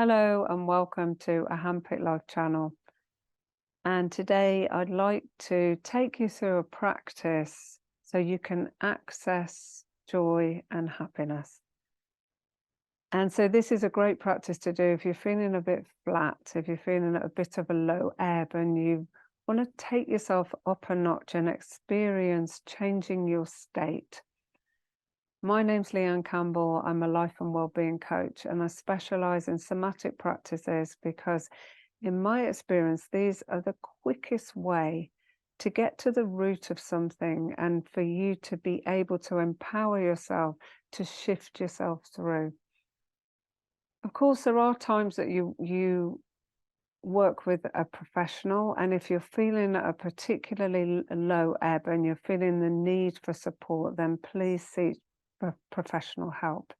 Hello and welcome to a Handpicked Life channel. And today I'd like to take you through a practice so you can access joy and happiness. And so this is a great practice to do if you're feeling a bit flat, if you're feeling at a bit of a low ebb and you want to take yourself up a notch and experience changing your state. My name's Leanne Campbell. I'm a life and wellbeing coach, and I specialize in somatic practices because in my experience, these are the quickest way to get to the root of something and for you to be able to empower yourself to shift yourself through. Of course, there are times that you work with a professional, and if you're feeling at a particularly low ebb and you're feeling the need for support, then please seek professional help.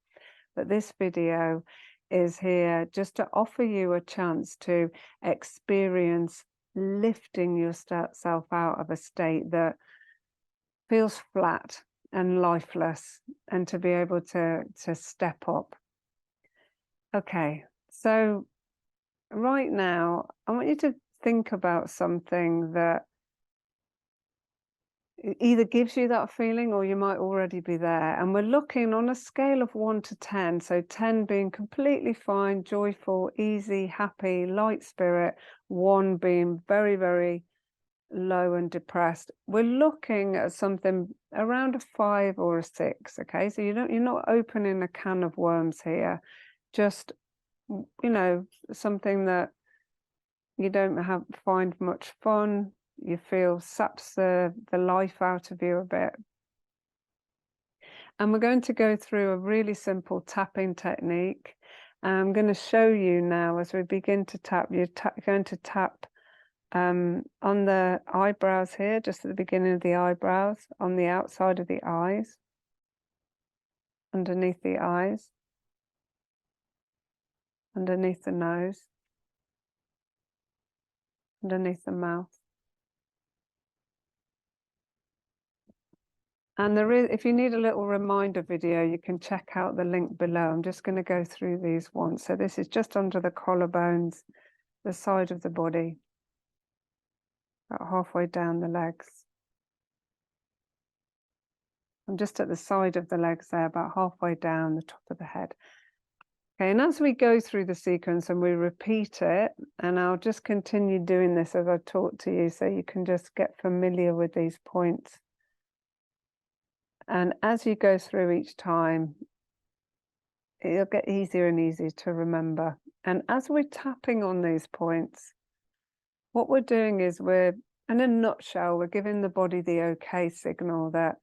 But this video is here just to offer you a chance to experience lifting yourself out of a state that feels flat and lifeless, and to be able to step up. Okay, so right now I want you to think about something that either gives you that feeling or you might already be there. And we're looking on a scale of 1 to 10. So 10 being completely fine, joyful, easy, happy, light spirit. 1 being very, very low and depressed. We're looking at something around a 5 or a 6. Okay, so you're not opening a can of worms here. Just, something that you don't find much fun. You feel saps the life out of you a bit. And we're going to go through a really simple tapping technique. I'm going to show you now as we begin to tap. You're going to tap on the eyebrows here, just at the beginning of the eyebrows, on the outside of the eyes, underneath the eyes, underneath the nose, underneath the mouth. And if you need a little reminder video, you can check out the link below. I'm just going to go through these once. So this is just under the collarbones, the side of the body, about halfway down the legs. I'm just at the side of the legs there, about halfway down the top of the head. Okay, and as we go through the sequence and we repeat it, and I'll just continue doing this as I talk to you so you can just get familiar with these points. And as you go through each time, it'll get easier and easier to remember. And as we're tapping on these points, what we're doing is in a nutshell, we're giving the body the okay signal that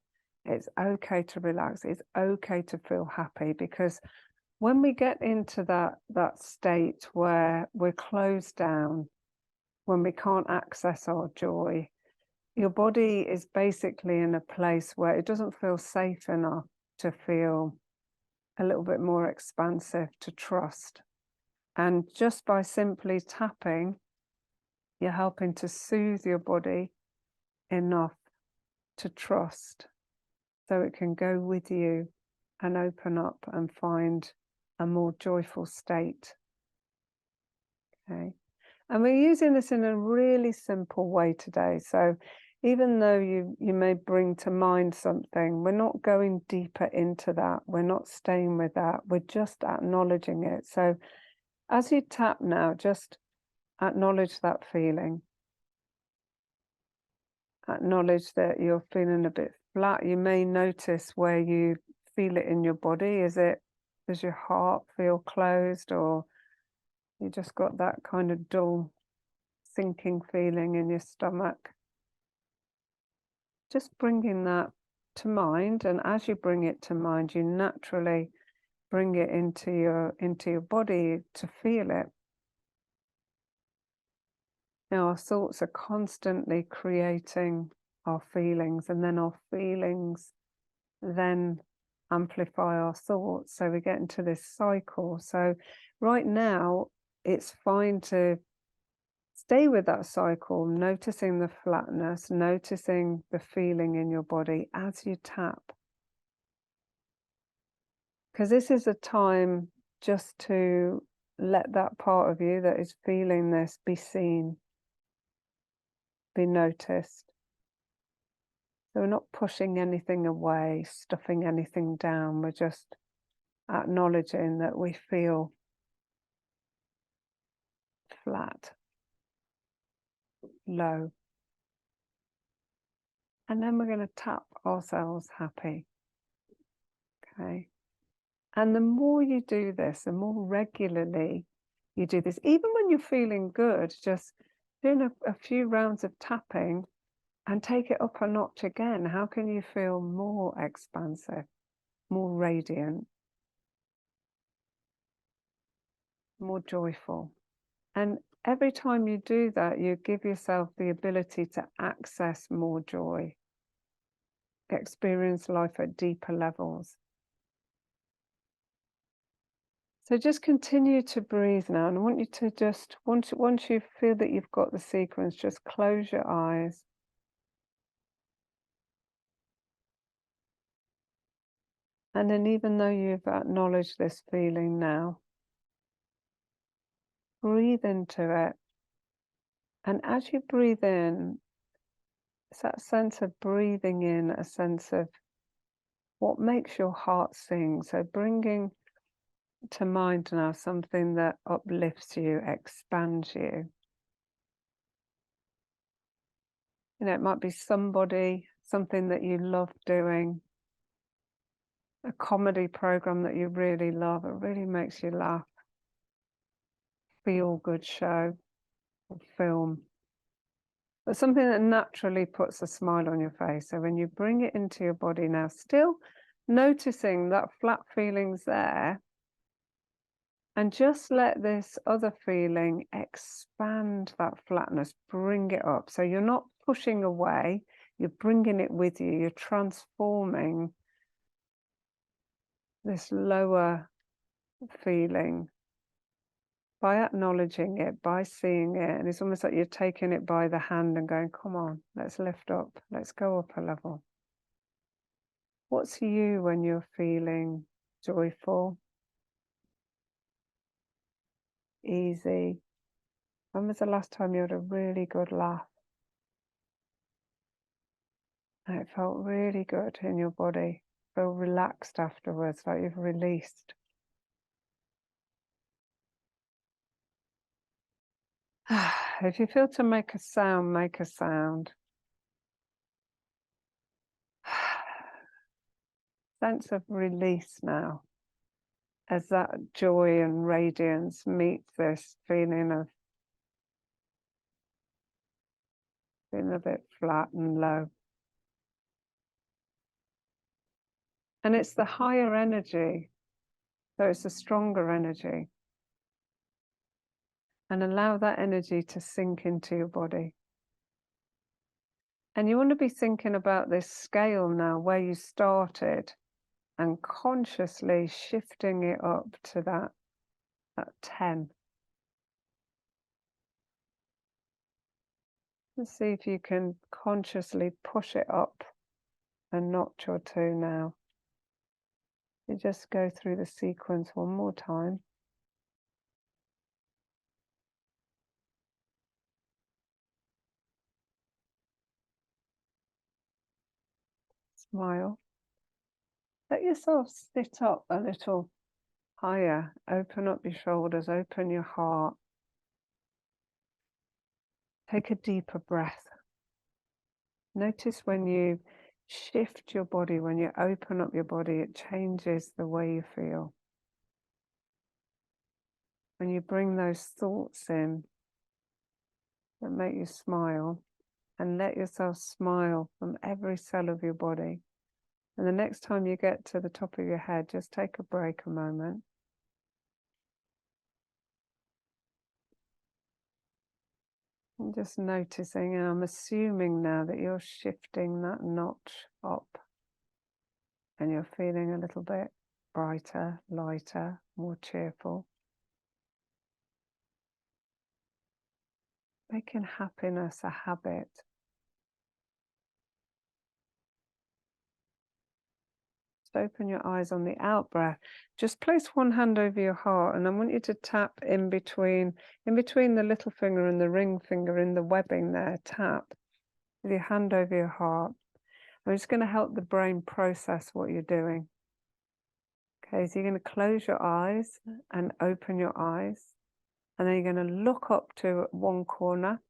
it's okay to relax, it's okay to feel happy, because when we get into that state where we're closed down, when we can't access our joy, your body is basically in a place where it doesn't feel safe enough to feel a little bit more expansive, to trust. And just by simply tapping, you're helping to soothe your body enough to trust so it can go with you and open up and find a more joyful state. Okay. And we're using this in a really simple way today. So even though you may bring to mind something, we're not going deeper into that. We're not staying with that. We're just acknowledging it. So as you tap now, just acknowledge that feeling. Acknowledge that you're feeling a bit flat. You may notice where you feel it in your body. Does your heart feel closed, or you just got that kind of dull, sinking feeling in your stomach? Just bringing that to mind, and as you bring it to mind, you naturally bring it into your body to feel it. Now, our thoughts are constantly creating our feelings, and then our feelings then amplify our thoughts. So we get into this cycle. So right now, it's fine to stay with that cycle, noticing the flatness, noticing the feeling in your body as you tap. Because this is a time just to let that part of you that is feeling this be seen, be noticed. So we're not pushing anything away, stuffing anything down. We're just acknowledging that we feel flat, low. And then we're going to tap ourselves happy. Okay. And the more you do this, the more regularly you do this, even when you're feeling good, just doing a few rounds of tapping and take it up a notch again. How can you feel more expansive, more radiant, more joyful? And every time you do that, you give yourself the ability to access more joy, experience life at deeper levels. So just continue to breathe now. And I want you to just, once you feel that you've got the sequence, just close your eyes. And then even though you've acknowledged this feeling now, breathe into it. And as you breathe in, it's that sense of breathing in, a sense of what makes your heart sing. So bringing to mind now something that uplifts you, expands you. You know, it might be somebody, something that you love doing, a comedy program that you really love, it really makes you laugh, feel good show or film, but something that naturally puts a smile on your face. So when you bring it into your body now, still noticing that flat feeling's there, and just let this other feeling expand that flatness, bring it up. So you're not pushing away, you're bringing it with you, you're transforming this lower feeling by acknowledging it, by seeing it. And it's almost like you're taking it by the hand and going, come on, let's lift up, let's go up a level. What's you when you're feeling joyful, easy? When was the last time you had a really good laugh? And it felt really good in your body. Feel relaxed afterwards, like you've released. If you feel to make a sound, make a sound. Sense of release now, as that joy and radiance meets this feeling of feeling a bit flat and low. And it's the higher energy, so it's a stronger energy. And allow that energy to sink into your body. And you want to be thinking about this scale now, where you started, and consciously shifting it up to that 10. Let's see if you can consciously push it up a notch or two now. You just go through the sequence one more time. Smile. Let yourself sit up a little higher. Open up your shoulders, open your heart. Take a deeper breath. Notice when you shift your body, when you open up your body, it changes the way you feel. When you bring those thoughts in that make you smile, and let yourself smile from every cell of your body. And the next time you get to the top of your head, just take a break a moment. And just noticing, and I'm assuming now that you're shifting that notch up and you're feeling a little bit brighter, lighter, more cheerful. Making happiness a habit. open your eyes on the out breath. Just place one hand over your heart, and I want you to tap in between the little finger and the ring finger in the webbing there. Tap with your hand over your heart. I'm just going to help the brain process what you're doing. Okay, so you're going to close your eyes and open your eyes, and then you're going to look up to one corner,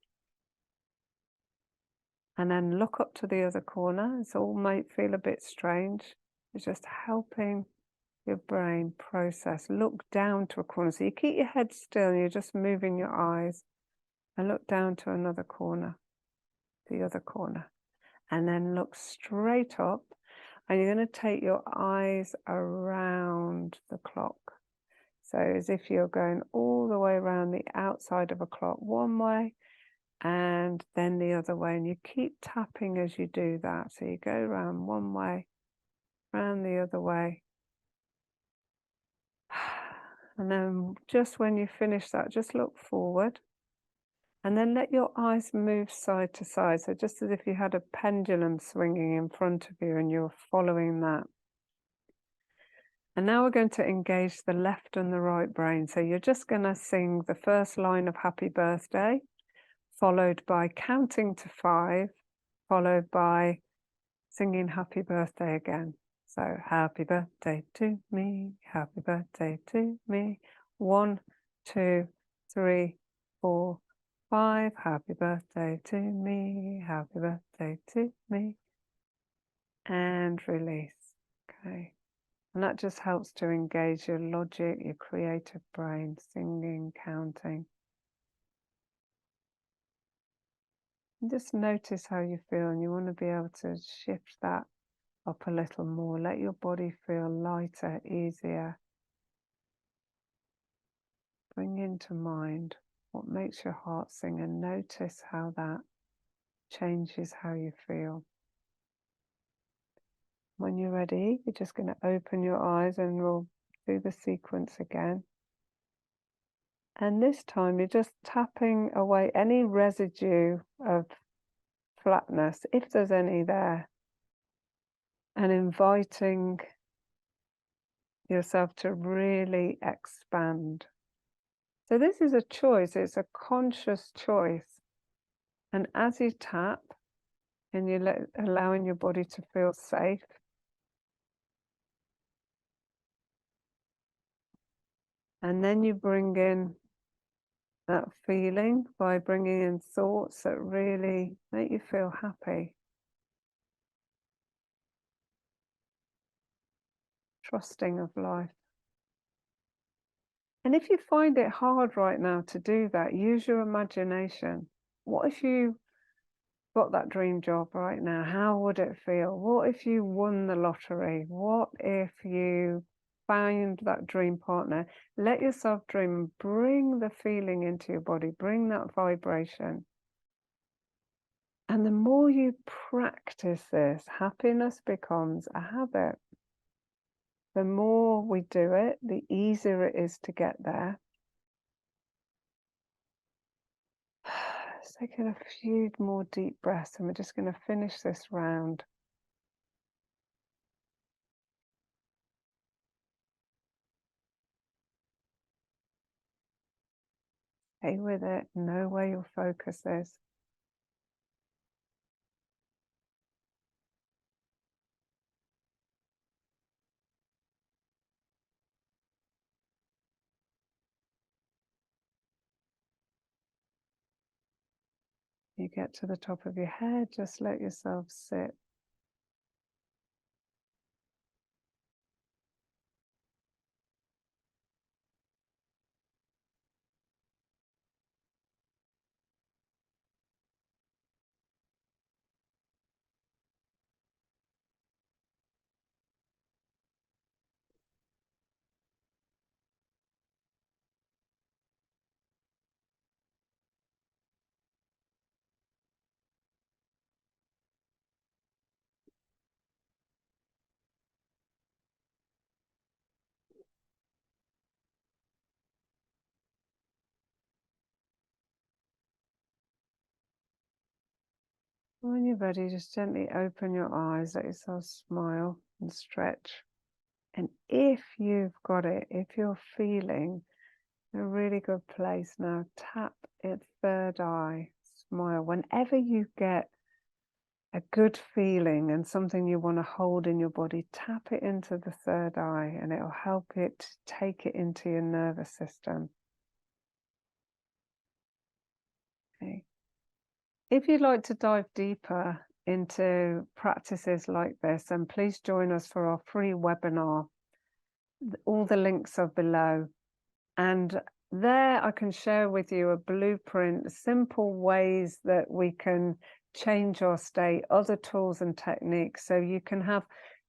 and then look up to the other corner. It all might feel a bit strange. It's just helping your brain process. Look down to a corner. So you keep your head still and you're just moving your eyes, and look down to another corner, the other corner, and then look straight up, and you're going to take your eyes around the clock. So as if you're going all the way around the outside of a clock one way and then the other way, and you keep tapping as you do that. So you go around one way, around the other way, and then just when you finish that, just look forward, and then let your eyes move side to side. So just as if you had a pendulum swinging in front of you and you're following that. And now we're going to engage the left and the right brain. So you're just going to sing the first line of Happy Birthday, followed by counting to 5, followed by singing Happy Birthday again. So happy birthday to me, happy birthday to me. 1, 2, 3, 4, 5. Happy birthday to me, happy birthday to me. And release. Okay. And that just helps to engage your logic, your creative brain, singing, counting. And just notice how you feel, and you want to be able to shift that up a little more. Let your body feel lighter, easier. Bring into mind what makes your heart sing, and notice how that changes how you feel. When you're ready, you're just going to open your eyes and we'll do the sequence again. And this time you're just tapping away any residue of flatness, if there's any there, and inviting yourself to really expand. So this is a choice, it's a conscious choice. And as you tap and you're allowing your body to feel safe, and then you bring in that feeling by bringing in thoughts that really make you feel happy. Trusting of life. And if you find it hard right now to do that, use your imagination. What if you got that dream job right now? How would it feel? What if you won the lottery? What if you found that dream partner? Let yourself dream. Bring the feeling into your body. Bring that vibration. And the more you practice this, happiness becomes a habit. The more we do it, the easier it is to get there. Let's take in a few more deep breaths, and we're just going to finish this round. Stay with it. Know where your focus is. You get to the top of your head, just let yourself sit. When you're ready, just gently open your eyes, let yourself smile and stretch. And if you've got it, if you're feeling a really good place now, tap its third eye, smile. Whenever you get a good feeling and something you want to hold in your body, tap it into the third eye and it'll help it take it into your nervous system. Okay. If you'd like to dive deeper into practices like this, then please join us for our free webinar. All the links are below. And there I can share with you a blueprint, simple ways that we can change our state, other tools and techniques. So you can have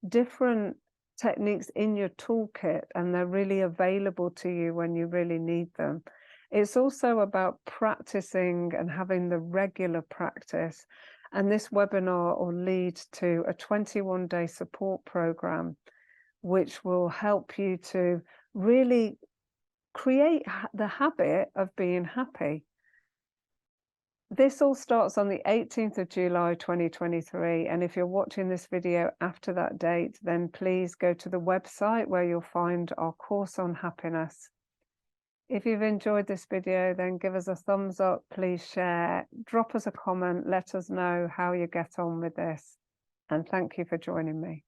different techniques in your toolkit and they're really available to you when you really need them. It's also about practicing and having the regular practice. And this webinar will lead to a 21-day support program, which will help you to really create the habit of being happy. This all starts on the 18th of July 2023, and if you're watching this video after that date, then please go to the website where you'll find our course on happiness. If you've enjoyed this video, then give us a thumbs up, please share, drop us a comment, let us know how you get on with this, and thank you for joining me.